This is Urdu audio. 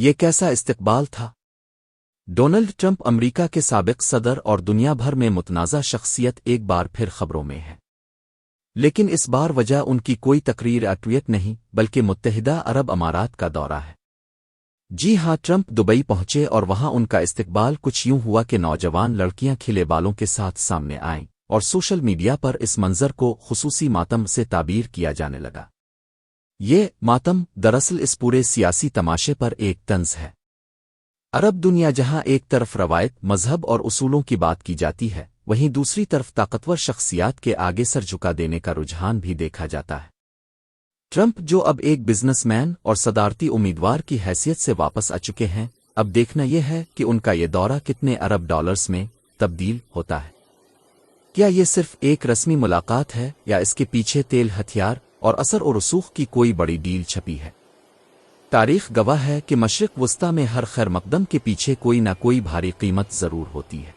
یہ کیسا استقبال تھا؟ ڈونلڈ ٹرمپ امریکہ کے سابق صدر اور دنیا بھر میں متنازع شخصیت ایک بار پھر خبروں میں ہے، لیکن اس بار وجہ ان کی کوئی تقریر یا ٹویٹ نہیں بلکہ متحدہ عرب امارات کا دورہ ہے۔ جی ہاں، ٹرمپ دبئی پہنچے اور وہاں ان کا استقبال کچھ یوں ہوا کہ نوجوان لڑکیاں کھلے بالوں کے ساتھ سامنے آئیں اور سوشل میڈیا پر اس منظر کو خصوصی ماتم سے تعبیر کیا جانے لگا۔ یہ ماتم دراصل اس پورے سیاسی تماشے پر ایک طنز ہے۔ عرب دنیا جہاں ایک طرف روایت، مذہب اور اصولوں کی بات کی جاتی ہے، وہیں دوسری طرف طاقتور شخصیات کے آگے سر جھکا دینے کا رجحان بھی دیکھا جاتا ہے۔ ٹرمپ جو اب ایک بزنس مین اور صدارتی امیدوار کی حیثیت سے واپس آ چکے ہیں، اب دیکھنا یہ ہے کہ ان کا یہ دورہ کتنے ارب ڈالرز میں تبدیل ہوتا ہے۔ کیا یہ صرف ایک رسمی ملاقات ہے یا اس کے پیچھے تیل، ہتھیار اور اثر و رسوخ کی کوئی بڑی ڈیل چھپی ہے؟ تاریخ گواہ ہے کہ مشرق وسطی میں ہر خیر مقدم کے پیچھے کوئی نہ کوئی بھاری قیمت ضرور ہوتی ہے۔